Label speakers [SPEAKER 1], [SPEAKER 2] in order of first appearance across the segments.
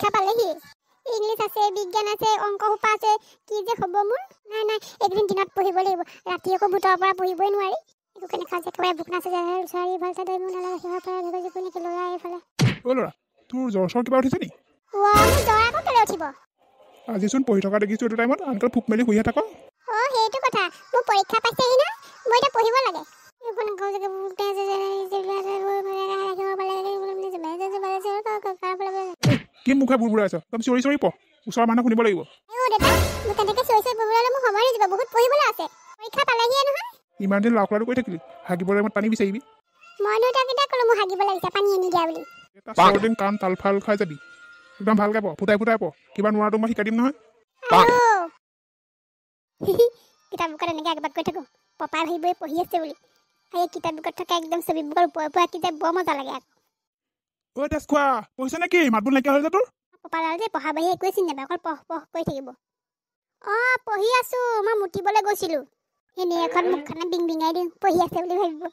[SPEAKER 1] পৰীক্ষা পালেহি ইংলিছ আছে বিজ্ঞান আছে অংক সোপা আছে কি যে হ'ব মোৰ নাই একদিন দিনত পঢ়িব লাগিব ৰাতি আকৌ ভূতৰ পৰা পঢ়িবই নোৱাৰি একো কেনে খাজে একেবাৰে ভোক নাছে চাৰি ভালটা দৈ মোৰ নালাগে সিহঁৰ পৰা ধৰি যাব নেকি ল'ৰা এইফালে
[SPEAKER 2] অ' ল'ৰা তোৰ জ্বৰ চৰ কিবা উঠিছে নি
[SPEAKER 1] মোৰ জ্বৰ আকৌ কেলে উঠিব
[SPEAKER 2] আজিচোন পঢ়ি থকা দেখিছোঁ এইটো টাইমত আনকাল ফুক মেলি শুইহে থাক
[SPEAKER 1] সেইটো কথা মোৰ পৰীক্ষা পাইছেহি না মই এতিয়া পঢ়িব লাগে
[SPEAKER 2] কি মুখে বুৰবুৰাই আছ একদম চিঞৰি চিঞৰি পঢ় ওচৰৰ মানুহ শুনিব লাগিব ইমান দিন লাও খোলাটো কৰি থাকিলি হাগিবৰ টাইমত পানী বিচাৰিবি এটা চৰদিন কাণ তালফাল খাই যাবি একদম ভালকৈ পঢ় ফুটাই ফুটাই পঢ় কিবা নোৱাৰাটো মই শিকাই দিম নহয়
[SPEAKER 1] কিতাপ বুকত এনেকৈ আগবাদ কৰি থাকোঁ পপাই ভাবিবই পঢ়ি আছে বুলি সেই কিতাপ বুকত থকা একদম ছবি বুকৰ ওপৰে ওপৰে আঁকি যায় বৰ মজা লাগে
[SPEAKER 2] ঐ তেজ খোৱা পঢ়িছে নেকি মাতবোৰ নাইকিয়া হৈ যায় তোৰ
[SPEAKER 1] পপালাল যে পঢ়া বাহিৰে একোৱে চিনি নাপায় অকল পঢ় কৰি থাকিব পঢ়ি আছোঁ মই মুতিবলৈ গৈছিলোঁ এনেই এখন মুখখনে বিং বিঙাই দিওঁ পঢ়ি আছে বুলি ভাবিব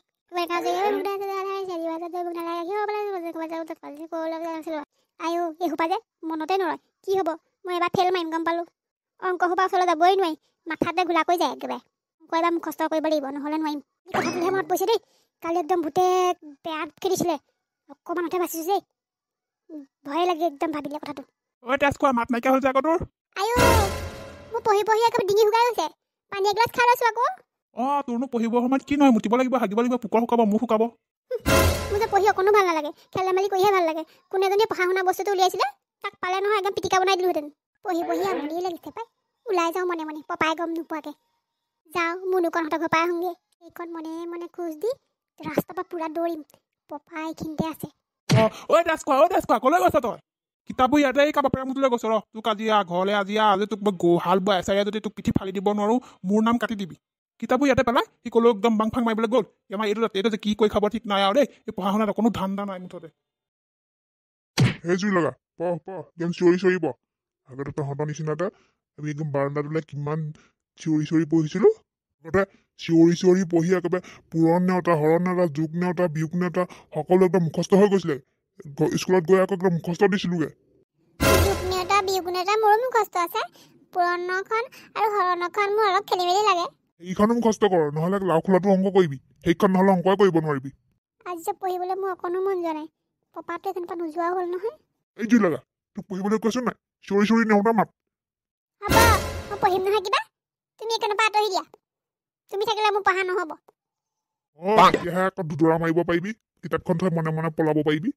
[SPEAKER 1] আয়ো এই সোপা যে মনতে নৰয় কি হ'ব মই এবাৰ ফেইল মাৰিম গম পালোঁ অংক সোপা ওচৰলৈ যাবই নোৱাৰি মাথাতে ঘোলা কৰি যায় একেবাৰে আকৌ এবাৰ মুখস্থ কৰিব লাগিব নহ'লে নোৱাৰিম কথাটোহে মনত পৰিছে দেই কালি একদম ভূতে বেয়া খেলিছিলে অকণমানতে বাচিছোঁ দেই ভয়ে লাগে একদম ভাবিলে কথাটো
[SPEAKER 2] ঐ তেজ খোৱা মাত নাইকিয়া হ'ল যে আকৌ তোৰ
[SPEAKER 1] আয়ো মোৰ পঢ়ি একেবাৰে ডিঙি শুকাই গৈছে পানী এগিলাচ খাই লৈছোঁ আকৌ
[SPEAKER 2] তোৰনো পঢ়িবৰ সময়ত কি নহয় মুতিব লাগিব হাগিব লাগিব পোকৰ শুকাব মুখ শুকাব
[SPEAKER 1] মোৰ যে পঢ়ি অকণো ভাল নালাগে খেল ধেমালি কৰিহে ভাল লাগে কোনে এজনীয়ে পঢ়া শুনা বস্তুটো উলিয়াইছিলে তাক পালে নহয় একদম পিটিকা বনাই দিলোহেঁতেন পঢ়ি আমনিয়ে লাগিছে পাই ওলাই যাওঁ মনে মনে পপাই গম নোপোৱাকৈ যাওঁ মুনুকণহঁতৰ ঘৰ পৰা আহোঁগৈ এইকণ মনে মনে খোজ দি ৰাস্তাৰ পৰা পূৰা দৌৰিম পপা এইখিনিতে আছে
[SPEAKER 2] ঐ তেজ খোৱা ক'লৈ গৈছ তই কিতাপবোৰ ইয়াতে এই কাৰোবাৰ মুঠলৈ গৈছ তোক আজি ঘৰলৈ আজি তোক মই হাল বোৱাই চাই যদি তোক পিঠি ফালি দিব নোৱাৰোঁ মোৰ নাম কাটি দিবি কিতাপবোৰ ইয়াতে পেলাই সি ক'লেও একদম বাং ফাং মাৰিবলৈ গ'ল আমাৰ এইটো যে কি কৰি খাব ঠিক নাই আৰু দেই এই পঢ়া শুনাত কোনো ধান্দা নাই মুঠতে
[SPEAKER 3] সেই জুই লগা পঢ় একদম চিঞৰি চিঞৰি পঢ় আগতে তহঁতৰ নিচিনাতে আমি একদম বাৰাণ্ডাত ওলাই কিমান চিঞৰি চিঞৰি পঢ়িছিলোঁ আগতে চিঞৰি চিঞৰি পঢ়ি একেবাৰে পূৰণ নেওতা হৰণ নেওতা যোগ নেওতা বিয়োগ নেওতা সকলো একদম মুখস্থ হৈ গৈছিলে স্কুলত গৈ আকৌ একদম মুখস্থ দিছিলোঁগৈ
[SPEAKER 1] মোৰো মুখস্থ আছে পূৰণখন আৰু হৰণখন মোৰ অলপ খেলি মেলি লাগে
[SPEAKER 3] এইখনো মুখস্থ কৰ নহ'লে লাও খোলাটো অংক কৰিবি সেইখন নহ'লে অংকই কৰিব নোৱাৰিবি
[SPEAKER 1] আজি যে পঢ়িবলৈ মোৰ অকণো মন যোৱা নাই পপাটো এখনৰ পৰা নোযোৱা হ'ল নহয়
[SPEAKER 3] এই জুই লগা তোক পঢ়িবলৈ কৈছোঁ নাই চিঞৰি চিঞৰি নেওতা মাত
[SPEAKER 1] হ'ব মই পঢ়িম নহয় কিবা তুমি এখনৰ পৰা আঁতৰি দিয়া তুমি থাকিলে মোৰ পঢ়া নহ'ব
[SPEAKER 3] এতিয়াহে আকৌ দুদৰা মাৰিব পাৰিবি কিতাপখন থৈ মনে মনে পলাব পাৰিবি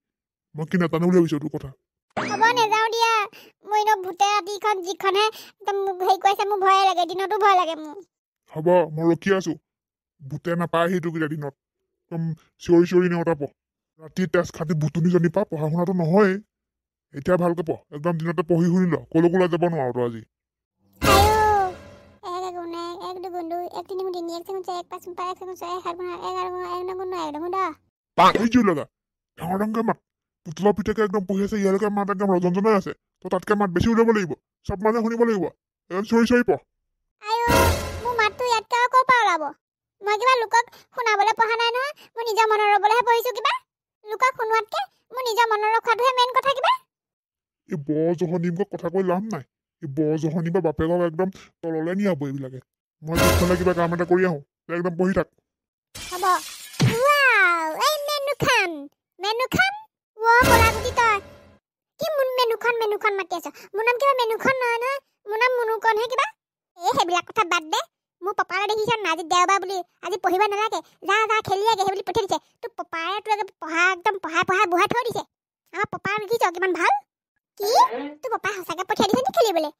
[SPEAKER 3] মই কি নাজানো বুলি ভাবিছোঁ তোৰ কথা
[SPEAKER 1] হ'ব নেযাওঁ দিয়া মই এনেও ভূতে ৰাতিখন যিখনহে একদম হেৰি কৰিছে মোৰ ভয়ে লাগে দিনতো ভয় লাগে মোৰ
[SPEAKER 3] হ'ব মই ৰখি আছোঁ ভূতে নাপায় সেইটো কেইটা দিনত একদম চিঞৰি চিঞৰি নেওতা পঢ় ৰাতি তেজ খাটি ভুতুনিজনী পা পঢ়া শুনাটো নহয়েই এতিয়া ভালকৈ পঢ় একদম দিনতে পঢ়ি শুনি ল ক'লৈকো ওলাই যাব নোৱাৰো তই আজি লগা ডাঙৰ ডাঙৰকৈ মাত পুতলা পিতেকে একদম পঢ়ি আছে ইয়ালৈকে মাত একদম ৰজনজনাই আছে তই তাতকৈ মাত বেছি উলিয়াব লাগিব চব মানুহে শুনিব লাগিব একদম চিঞৰি চিঞৰি পঢ়
[SPEAKER 1] মই কিবা লোকক শুনাবলৈ পঢ়া নাই নহয় মোৰ নিজৰ মনৰ ৰ'বলৈহে পঢ়িছোঁ কিবা লোকক শুনোৱাতকৈ মোৰ নিজৰ মনৰ ৰখাটোহে মেইন কথা কিবা
[SPEAKER 3] এই বৰ জহনিক কথা কৈ লাভ নাই এই বৰ জহনি বা বাপেকক একদম তললৈ নিয়াব এইবিলাকে মই পিছফালে কিবা কাম এটা কৰি আহোঁ একদম পঢ়ি থাক
[SPEAKER 1] হ'ব এই মেনুখন বলাগুটি তই কি মেনুখন মাতি আছ মোৰ নাম কিবা মেনুখন নহয় নহয় মোৰ নাম মুনুকণহে কিবা এই সেইবিলাক কথা বাদ দে মোৰ পপাৰে দেখিছ না আজি দেওবাৰ বুলি আজি পঢ়িব নালাগে যা খেলি আগে সেই বুলি পঠিয়াই দিছে তোৰ পপাৰে তোৰ পঢ়া একদম পঢ়াই বহাই থৈ দিছে আমাৰ পপাৰ দেখিছ কিমান ভাল কি তোৰ পপাই সঁচাকৈ পঠিয়াই দিছে নি খেলিবলৈ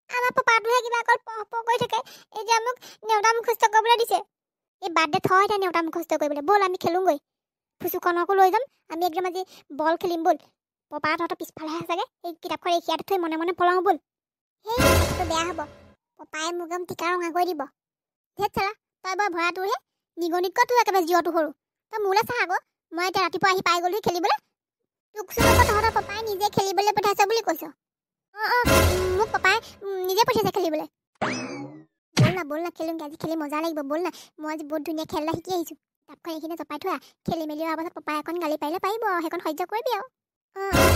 [SPEAKER 1] আমাৰ পপাটোহে কিবা অকল পঢ় কৰি থাকে এতিয়া মোক নেওতা মুখস্থ কৰিবলৈ দিছে এই বাদ দে থয় এতিয়া নেওতা মুখস্থ কৰিবলৈ ব'ল আমি খেলোঁগৈ ফুচুকণকো লৈ যাম আমি একদম আজি বল খেলিম ব'ল পপা তহঁতৰ পিছফালেহে চাগে এই কিতাপখন এই সিয়াত থৈ মনে মনে পলাওঁ ব'ল সেই কথাটো বেয়া হ'ব পপাই মোক একদম টিকা ৰঙা কৰি দিব ধেত চালা তই বৰ ভৰাটোহে নিগনিতকৈ তোৰ একেবাৰে জীৱটো সৰু তই মোলৈ চা আকৌ মই এতিয়া ৰাতিপুৱা আহি পাই গ'লোহি খেলিবলৈ তোক তহঁতৰ পপাই নিজে খেলিবলৈ পঠাইছে বুলি কৈছ মোক পপাই নিজে পঠিয়াইছে খেলিবলৈ ব'ল না খেলোঁগৈ আজি খেলি মজা লাগিব ব'ল না মই আজি বহুত ধুনীয়া খেল এটা শিকি আহিছোঁ কিতাপখন এইখিনি জপাই থোৱা খেলি মেলি অহাৰ পাছত পপাই এখন গালি পাৰিলে পাৰিব সেইখন সহ্য কৰিবি আৰু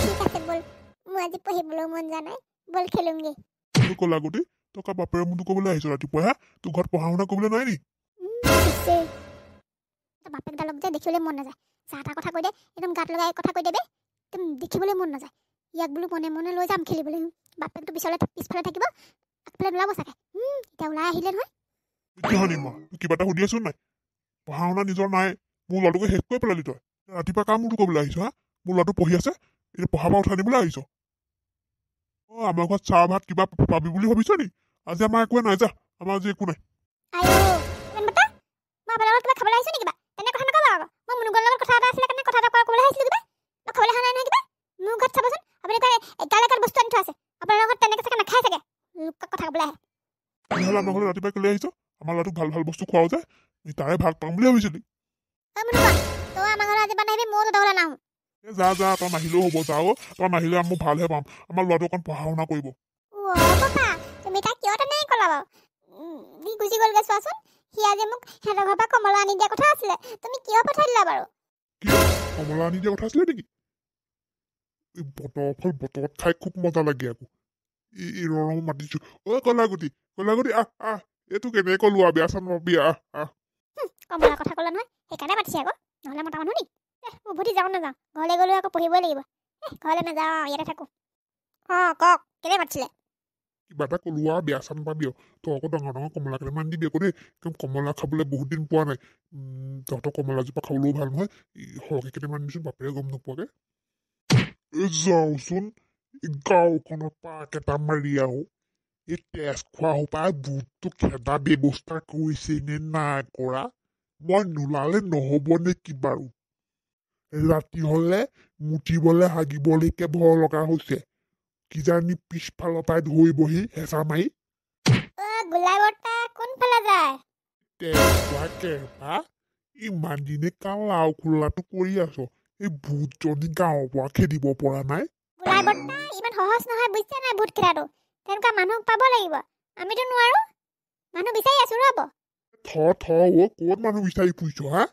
[SPEAKER 1] ঠিক আছে ব'ল মোৰ আজি পঢ়িবলৈ মন যোৱা নাই, বল খেলোংগে।
[SPEAKER 3] তোৰ কলাগুটি তই কাৰ বাপেৰে মোৰটো ক'বলৈ আহিছ ৰাতিপুৱা হা? তোৰ ঘৰত পঢ়া শুনা কৰিবলৈ নাই নি?
[SPEAKER 1] বাপেকডালক যে দেখিবলৈ মন নাযায়, চাহ এটা কথা কৈ দে একদম গাত লগাই কথা কৈ দেবে, একদম দেখিবলৈ মন নাযায়। ইয়াক বোলো মনে মনে লৈ যাম খেলিবলৈ। বাপেকটো পিছফালে থাকিব, আগফালে নোলাব চাগে। এতিয়া ওলাই আহিলে নহয়।
[SPEAKER 3] কিহনি মা তোৰ কিবা এটা সুধি আছো নাই? পঢ়া শুনা নিজৰ নাই, মোৰ ল'ৰাটোকে শেষ কৰি পেলালি তই। ৰাতিপুৱা কাম মোৰটো ক'বলৈ আহিছ হা? মোৰ ল'ৰাটো পঢ়ি আছে, এতিয়া পঢ়াৰ পৰা উঠাই নিবলৈ আহিছ। আমাৰ ঘৰত চাহ ভাত কিবা পাবি বুলি ভাবিছ নি? আজি আমাৰ একোৱে নাই, যা আমাৰ আজি একো নাই।
[SPEAKER 1] খাবলৈ আহিছো নেকি? তেনে কথা নকবা আকৌ। মই মুনুগৰ লগত কথা এটা আছিলে কাৰণে কথা এটা ক'বলৈ আহিছিলো কিবা। মই খাবলৈ অহা নাই নহয় কিবা। মোৰ ঘৰত চাবচোন, আপুনি কয় এগাল বস্তু আনি থোৱা আছে। আপোনাৰ লগত তেনেকে চাগে নাখায় চাগে। লোকক কথা ক'বলৈ আহে।
[SPEAKER 3] তেতিয়াহ'লে আমাৰ ঘৰলৈ ৰাতিপুৱাই কেলৈ আহিছ? আমাৰ ল'ৰাটোক ভাল ভাল বস্তু খুৱাও যে, তাৰে ভাগ পাম বুলি ভাবিছিলি।
[SPEAKER 1] তই আমাৰ ঘৰত আজি নাহিবি, ময়ো তহঁতৰ ঘৰলৈ নাহোঁ।
[SPEAKER 3] যা যা, তই নাহিলেও হ'ব, যাও। তই নাহিলে মই ভালহে পাম। আমাৰ ল'ৰাটো অকণ পঢ়া শুনা কৰিব।
[SPEAKER 1] তুমি তাক কিয় তেনেকে ক'লা বাৰু? সি গুচি গ'লগে চোৱাচোন। সি আজি মোক সিহঁতৰ ঘৰৰ পৰা কমলা আনি দিয়া কথা আছিলে। তুমি কিয় পঠাই দিলা বাৰু?
[SPEAKER 3] কি কমলা আনি দিয়া কথা আছিলে নেকি? এই বতৰৰ ফল বতৰত খাই খুব মজা লাগে আকৌ। এই ৰং মাতিছো। কলাগুটি আহ এইটো কেনেকে কলো আৰু বেয়া চান পাবি, আহ।
[SPEAKER 1] কমলাৰ কথা ক'লা নহয়, সেইকাৰণে মাতিছে আকৌ। নহ'লে মতা মানুহ নি? উভতি যাওঁ নাযাওঁ, ঘৰলৈ গ'লেও আকৌ পঢ়িবই লাগিব। ঘৰলৈ নাযাওঁ, ইয়াতে থাকোঁ। কওক কেলে মাতিছিলে?
[SPEAKER 3] কিবা এটা কলো আৰু বেয়া চান পাবি আৰু। তই আকৌ ডাঙৰ কমলা কেইটামান দিবি আকৌ দেই। একদম কমলা খাবলৈ বহুত দিন পোৱা নাই। তহঁতৰ কমলাজোপা খাবলৈও ভাল নহয়। সৰহকে কেইটামান দিছো, বাপেৰে গম নোপোৱাকে। যাওঁচোন গাঁওখনত পাক এটা মাৰি আহো। এই তেজ খোৱা সোপাই বুটটো খেদা ব্যৱস্থা কৰিছে নে নাই কৰা? মই নোলালে নহ'ব নেকি বাৰু? ৰাতি হলে মুতিবলে হাগিবলৈকে ভয় লগা হৈছে। কিজানি পিছফালৰ পৰাই ধৰিবহি হেঁচা মাৰি।
[SPEAKER 1] গোলাই বৰ্তা কোনফালে যায়?
[SPEAKER 3] ইমান দিনে কাৰ লাও খোলাটো কৰি আছ? এই ভূতজনী গাঁৱৰ পৰা খেদিব পৰা নাই।
[SPEAKER 1] গোলাই বৰ্তা ইমান সহজ নহয়, বুজিছা নাই? ভূত খেদাটো তেনেকুৱা মানুহ পাব লাগিব। আমিতো নোৱাৰো, মানুহ বিচাৰি আছো, ৰ'ব।
[SPEAKER 3] ক'ত মানুহ বিচাৰি ফুৰিছ হা?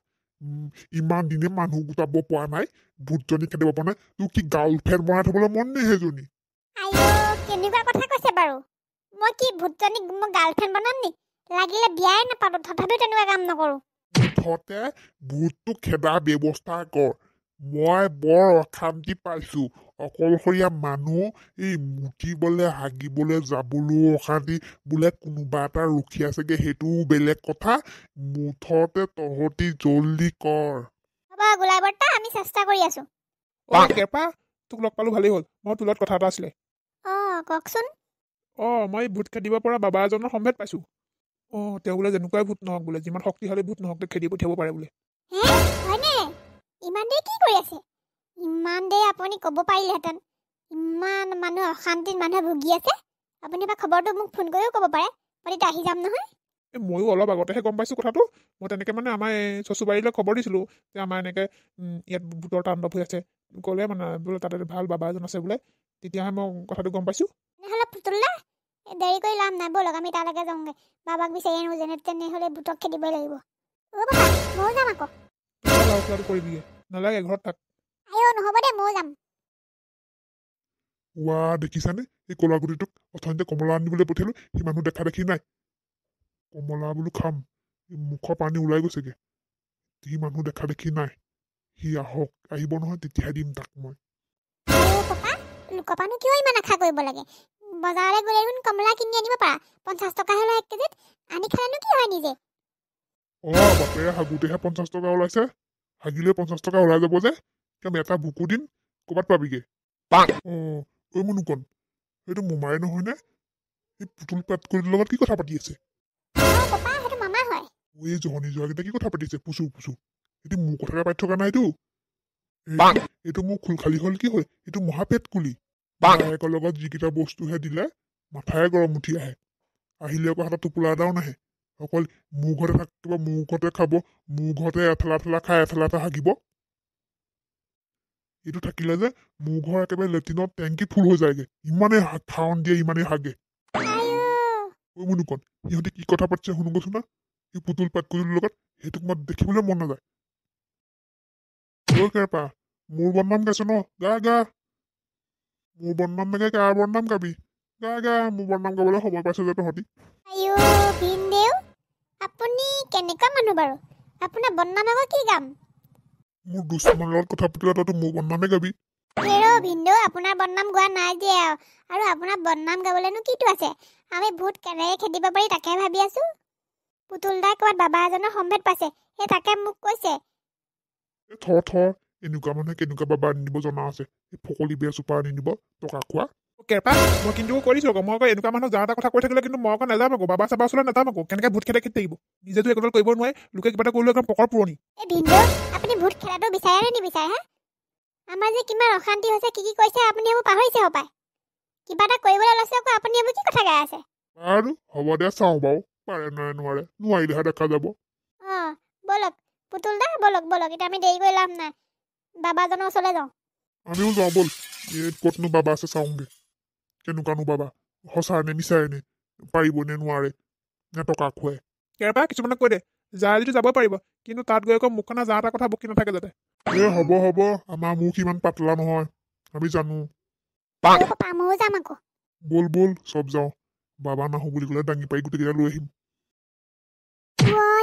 [SPEAKER 3] ইমান দিনে মানুহ গোটাব পৰা নাই, ভূতজনী খেদিব পৰা নাই। তোৰ কি গাৰ্লফ্ৰেণ্ড বনাই থবলৈ মন নে সেইজনী?
[SPEAKER 1] কেনেকুৱা কথা কৈছে বাৰু? মই কি ভূতজনীক মই গাৰ্লফ্ৰেণ্ড বনাম নি? লাগিলে বিয়াই নাপাতো, তথাপিও তেনেকুৱা কাম নকৰো।
[SPEAKER 3] মুঠতে ভূতটো খেদাৰ ব্যৱস্থা কৰ। মই বৰ অশান্তি পাইছো। অকলশৰীয়া মানুহ এই মুতিবলে হাগিবলে যাবলৈও অশান্তি। বোলে কোনোবা এটা ৰখি আছেগে, সেইটোও বেলেগ কথা। মুঠতে তহঁতি জল্দি কৰ।
[SPEAKER 1] হ'ব গোলাই বৰ্তা, আমি চেষ্টা কৰি আছো।
[SPEAKER 2] কেপা তোক লগ পালো, ভালেই হ'ল। মই তোৰ লগত কথা এটা আছিলে।
[SPEAKER 1] কওকচোন।
[SPEAKER 2] মই ভূত খেদিব পৰা বাবা এজনৰ সম্ভেদ পাইছো। তেওঁ বোলে যেনেকুৱাই ভূত নহওক, বোলে যিমান শক্তিশালী ভূত নহওক, খেদি পঠিয়াব পাৰে বোলে।
[SPEAKER 1] হয়নে? ইমান দেৰি কি কৰি আছে? ইমান দেৰি আপুনি ক'ব পাৰিলেহেঁতেন। ইমান মানুহ অশান্তিত মানুহে ভুগি আছে। আপুনি বা খবৰটো মোক ফোন কৰিও ক'ব পাৰে, মই তেতিয়া আহি যাম নহয়।
[SPEAKER 2] ময়ো অলপ আগতেহে গম পাইছো কথাটো। মই তেনেকে আমাৰ চচুবাৰীলৈ খবৰ দিছিলো যে আমাৰ এনেকে ইয়াত ভূতৰ তাণ্ডৱ হৈ আছে। ক'লে বোলে তাতে ভাল বাবা এজন আছে বোলে। তেতিয়াহে মই কথাটো গম পাইছো।
[SPEAKER 1] তেনেহ'লে পুতুলদা দেৰি কৰি লাভ নাই, ব'লক আমি তালৈকে যাওঁগে। বাবাক বিচাৰি আনো, যেনে তেনেহ'লে ভূতক খেদিবই লাগিব। ময়ো যাম আকৌ।
[SPEAKER 2] কৰিবিগে নালাগে, ঘৰত থাক।
[SPEAKER 1] নহ'ব দে, ময়ো যাম।
[SPEAKER 3] দেখিছানে এই কলাগুটিটোক অথনিতে কমলা আনিবলৈ পঠিয়ালো, সি মানুহ দেখা দেখি নাই। কমলা বোলো খাম, মুখৰ পানী ওলাই গৈছেগে। সি মানুহ দেখা দেখি নাই। সি আহিব নহয়, তেতিয়াহে দিম তাক মই।
[SPEAKER 1] লোকপানো কিয় ইমান আশা কৰিব লাগে? বজাৰলৈ গ'লে দেখোন কমলা কিনি আনিব পাৰা। 50 টকা হ'লে 1 কেজিত। আনি খালেনো কি হয় নিজে?
[SPEAKER 3] বাপেৰে হাগোতেহে 50 টকা ওলাইছে। হাগিলে 50 টকা ওলাই যাব যে। এটা বুকু দিন ক'ৰবাত পাবিগে। মুনুকণ, সেইটো মোমাই নহয় নে? এই পুতুল পেটকুলিৰ লগত কি কথা পাতি আছে?
[SPEAKER 1] সেইটো মামা হয়।
[SPEAKER 3] এই জহনী যোৱাকেইটা কি কথা পাতিছে? পুচু এইটো মোৰ কথাকে পাতি থকা নাইতো। এইটো মোৰ খোল খালী হ'ল কি হ'ল? এইটো মহা পেটকুলি। বায়েকৰ লগত যিকেইটা বস্তুহে দিলে মাথায়ে গৰম উঠি আহে। আহিলে আকৌ হাতত টোপোলা এটাও নাহে। অকল মোৰ ঘৰতে থাকিব, মোৰ ঘৰতে খাব, মোৰ ঘৰতে এঠেলা খাই এঠেলা হাগিব। এইটো থাকিলে যে মোৰ ঘৰ একেবাৰে লেট্ৰিনত টেংকি ফুল হৈ যায়গে। ইমানেই খাৱন দিয়ে, ইমানেই হাগে। মুনুকণ, সিহঁতে কি কথা পাতিছে শুনোগৈচোন না। এই পুতুল পেটকুলিৰ লগত সেইটোক মই দেখিবলৈ মন নাযায়। কেৰপা, মোৰ বদনাম গাইছ ন? গা। মোৰ বদনাম নাগে কাৰ বদনাম গাবি গা গা মোৰ বদনাম গাবলৈ সময় পাইছে যে তহঁতি
[SPEAKER 1] আইও ভিনদেউ আপুনি কেনেকুৱা মানুহ বাৰু আপোনাৰ বদনাম আকৌ কি গাম
[SPEAKER 3] মোৰ দুশ্মনৰ লগত কথা পাতিলে তইতো মোৰ বদনামে গাবি
[SPEAKER 1] হেৰ' ভিনদেউ আপোনাৰ বদনাম গোৱা নাই যে আৰু আপোনাৰ বদনাম গাবলৈনো কিটো আছে আমি ভূত কেনেকৈ খেদিব পাৰি তাকে ভাবি আছো পুতুল দাই ক'ৰবাত বাবা এজনৰ সম্ভেদ পাইছে সেই তাকে মোক কৈছে
[SPEAKER 3] এনেকুৱা মানুহে কেনেকুৱা বাবা আনি দিব জনা আছে এই ফকলি বেয়া চোপা আনি দিব টকা খোৱা
[SPEAKER 2] কেৰপা মই কিন্তু কৰিছো আকৌ মই আকৌ এনেকুৱা মানুহ যাৰ এটা কথা কৈ থাকিলে কিন্তু মই আকৌ নাযাম আকৌ বাবা চাবা ওচৰলৈ নাযাম আকৌ কেনেকৈ ভূত খেদে খেদি থাকিব নিজেতো একোডাল কৰিব নোৱাৰে লোকে কিবা এটা কৰিলেও একদম পকৰ পুৰণি
[SPEAKER 1] এই ভিনদেউ আপুনি ভূত খেলাটো বিচাৰে নে নিবিচাৰে হা আমাৰ যে কিমান অশান্তি হৈছে কি কৈছে আপুনি এইবোৰ পাহৰিছে হপায় কিবা এটা কৰিবলৈ লৈছে আকৌ আপুনি এইবোৰ কি কথা গাই আছে
[SPEAKER 3] আৰু হ'ব দে চাওঁ বাৰু পাৰে নোৱাৰিলেহে দেখা যাব
[SPEAKER 1] অঁ ব'লক পুতুল দা ব'লক এতিয়া আমি দেৰি কৰি লাভ নাই বাবাজনৰ ওচৰলৈ যাওঁ
[SPEAKER 3] আমিও যাওঁ ব'ল এই ক'তনো বাবা আছে চাওঁগে কেনেকুৱানো বাবা সঁচা নে মিছাই নে পাৰিব নে নোৱাৰে নে টকা খুৱাই
[SPEAKER 2] কেৰপা কিছুমানক কৈ দে যায় যদি যাব পাৰিব কিন্তু তাত গৈ আকৌ মুখখনা যা এটা কথা বকি নাথাকে যাতে
[SPEAKER 3] হ'ব আমাৰ মুখ ইমান পাতলা নহয় আমি জানো
[SPEAKER 1] পাপা ময়ো যাম আকৌ
[SPEAKER 3] ব'ল চব যাওঁ বাবা নাহো বুলি ক'লে দাঙি পাৰি গোটেইকেইটা লৈ আহিম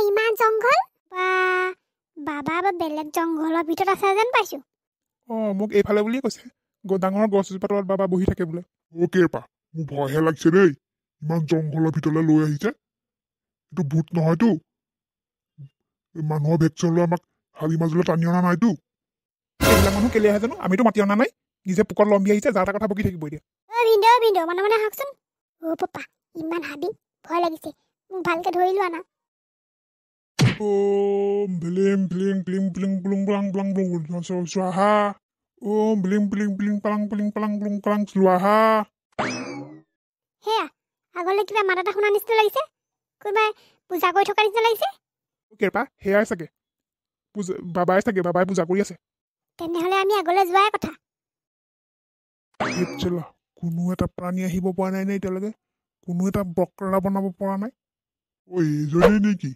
[SPEAKER 1] ইমান জংঘল বাবা বেলেগ জংঘলৰ ভিতৰত আছে যেন পাইছো
[SPEAKER 2] অঁ মোক এইফালে বুলিয়ে কৈছে ডাঙৰ গছজোপা তলত বাবা বহি থাকে বোলে
[SPEAKER 3] কেৰপা মোৰ ভয়হে লাগিছে দেই ইমান জংঘলৰ ভিতৰলৈ লৈ আহিছে এইটো ভূত নহয়তো মানুহৰ ভেকচিন লৈ আমাক হাবি মাজলৈ টানি অনা নাইতো
[SPEAKER 2] এইবিলাক মানুহ কেলে আহে জানো আমিতো মাতি অনা নাই নিজে পোকত লম্বি আহিছে যাৰ এটা কথা বকি থাকিব এতিয়া
[SPEAKER 1] ভিনদেউ মানে আহকচোন পাপা ইমান হাবি ভয় লাগিছে মোক ভালকে ধৰি লোৱা না
[SPEAKER 3] ওম ব্লিং ব্লিং ব্লিং ব্লিং ব্লুং ব্লাং ব্লাং ব্লুং স্বাহা ওম ব্লিং ব্লিং ব্লিং পালাং ব্লিং পালাং ব্লুং পালাং স্বাহা
[SPEAKER 1] সেয়া আগলৈ কিবা মাত এটা শুনা নিচিনা লাগিছে কোনোবাই পূজা কৰি থকা নিচিনা লাগিছে
[SPEAKER 2] কেৰপা সেয়াই চাগে বাবাই পূজা কৰি আছে
[SPEAKER 1] তেনেহ'লে আমি আগলৈ যোৱাই কথা
[SPEAKER 2] কোনো এটা প্ৰাণী আহিব পৰা নাই নে এতিয়ালৈকে কোনো এটা বক্ৰা বনাব পৰা নাই
[SPEAKER 3] এইজনেই নেকি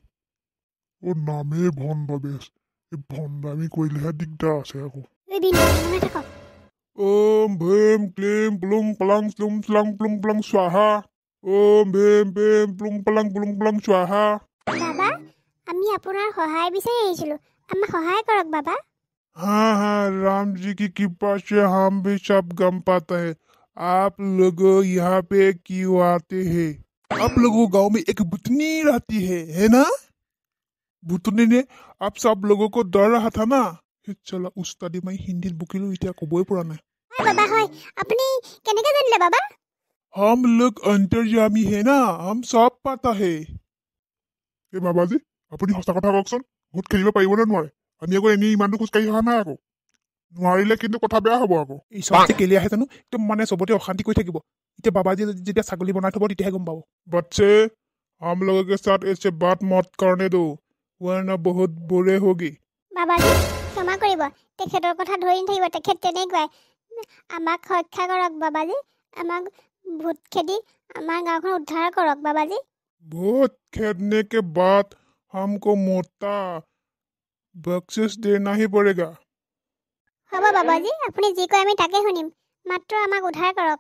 [SPEAKER 3] নামেই ভণ্ডবেশ এই ভণ্ডামি কৰিলেহে দিগদাৰ আছে আকৌ ওম ভীম ক্লিম ব্লুং পলাং শ্লুং শ্লাং প্লুং প্লং স্বাহা ওম ভীম ভীম প্লুং পলাং প্লুং প্লং স্বাহা
[SPEAKER 1] বাবা আমি আপোনাৰ সহায় বিচাৰি আহিছিলো আমাক সহায় কৰক বাবা
[SPEAKER 3] हाँ राम जी की कृपा से हम भी सब गम पाते हैं आप लोग यहाँ पे क्यों आते हैं आप लोगों गांव में एक भूतनी रहती है ना भूतनी ने आप सब लोगों को डर रहा था ना चला उस्तादी मैं हिंदी बुकिलो इतना कबई पड़ा ना
[SPEAKER 1] बाबा হয় আপুনি কেনেকৈ জানিলে বাবা
[SPEAKER 3] हम लोग अंतर्यामी है ना हम सब पता है ए बाबा जी আপুনি সঁচা কথা কওকচোন ভূত খেলিব পাৰিব নে নোৱাৰে আমি আকৌ এনেই ইমানটো খোজকাঢ়ি অহা নাই আকৌ নোৱাৰিলে কিন্তু কথা বেয়া হ'ব আকৌ
[SPEAKER 2] এই চবতে কেলে আহে জানো একদম মানে চবতে অশান্তি কৰি থাকিব এতিয়া বাবাজী যেতিয়া ছাগলী বনাই থব তেতিয়াহে গম পাব
[SPEAKER 3] बच्चे हम लोगों के साथ ऐसे बात मत करने दो वरना बहुत बुरे होगी
[SPEAKER 1] বাবাজী ক্ষমা কৰিব তেখেতৰ কথা ধৰি নাথাকিব তেখেত তেনেকুৱাই আমাক ৰক্ষা কৰক বাবাজী আমাক ভূত খেদি আমাৰ গাঁওখন উদ্ধাৰ কৰক বাবাজী
[SPEAKER 3] भूत खेदने के बाद हमको मोटा बख्शिश देना ही पड़ेगा
[SPEAKER 1] হ'ব বাবাজী আপুনি যি কয় আমি তাকে শুনিম মাত্ৰ আমাক উদ্ধাৰ কৰক